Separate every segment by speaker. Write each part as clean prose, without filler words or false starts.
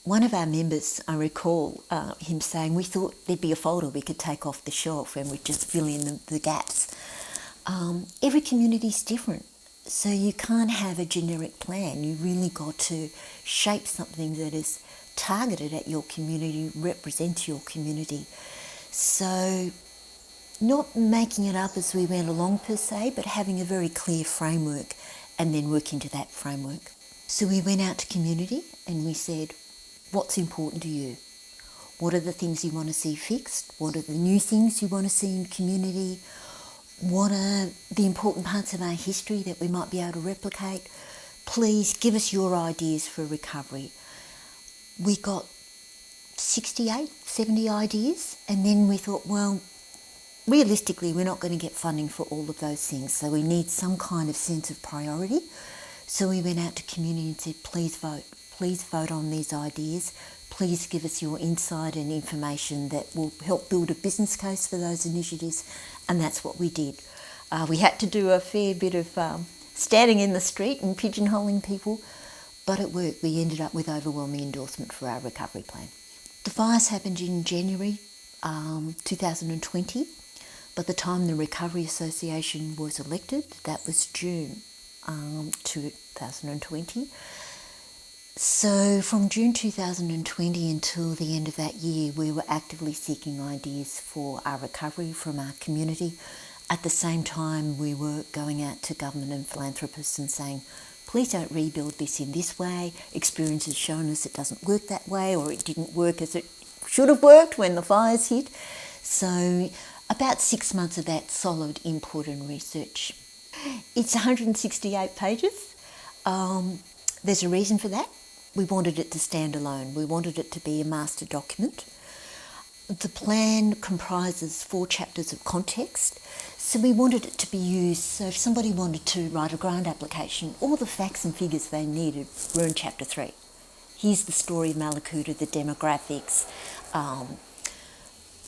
Speaker 1: one of our members, I recall him saying, we thought there'd be a folder we could take off the shelf and we'd just fill in the gaps. Every community's different, so you can't have a generic plan. You really got to shape something that is targeted at your community, represents your community. So not making it up as we went along per se, but having a very clear framework and then working to that framework. So we went out to community and we said, what's important to you? What are the things you want to see fixed? What are the new things you want to see in community? What are the important parts of our history that we might be able to replicate? Please give us your ideas for recovery. We got 68, 70 ideas, and then we thought, well, realistically, we're not going to get funding for all of those things, so we need some kind of sense of priority. So we went out to community and said, please vote on these ideas. Please give us your insight and information that will help build a business case for those initiatives. And that's what we did. We had to do a fair bit of standing in the street and pigeonholing people, but it worked. We ended up with overwhelming endorsement for our recovery plan. The fires happened in January 2020. By the time the Recovery Association was elected, that was June 2020. So from June 2020 until the end of that year, we were actively seeking ideas for our recovery from our community. At the same time, we were going out to government and philanthropists and saying, please don't rebuild this in this way. Experience has shown us it doesn't work that way, or it didn't work as it should have worked when the fires hit. So about 6 months of that solid input and research. It's 168 pages. There's a reason for that. We wanted it to stand alone. We wanted it to be a master document. The plan comprises 4 chapters of context, so we wanted it to be used. So if somebody wanted to write a grant application, all the facts and figures they needed were in chapter 3. Here's the story of Mallacoota, the demographics,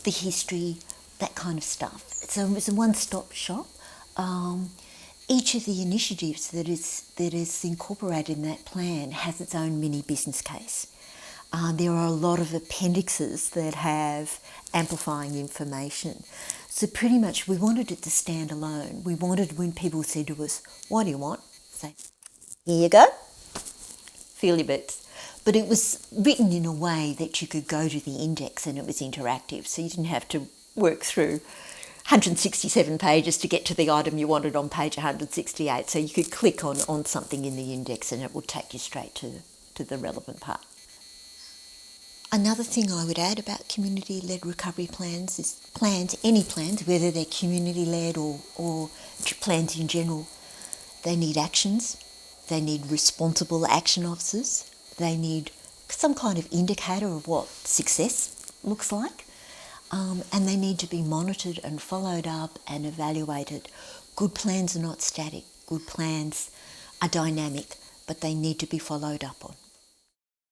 Speaker 1: the history, that kind of stuff. So it was a one-stop shop. Each of the initiatives that is incorporated in that plan has its own mini business case. There are a lot of appendixes that have amplifying information. So pretty much we wanted it to stand alone. We wanted, when people said to us, what do you want? Say, here you go, feel your boots. But it was written in a way that you could go to the index and it was interactive, so you didn't have to work through 167 pages to get to the item you wanted on page 168. So you could click on something in the index and it will take you straight to the relevant part. Another thing I would add about community-led recovery plans is any plans, whether they're community-led or plans in general, they need actions, they need responsible action officers, they need some kind of indicator of what success looks like. And they need to be monitored and followed up and evaluated. Good plans are not static. Good plans are dynamic, but they need to be followed up on.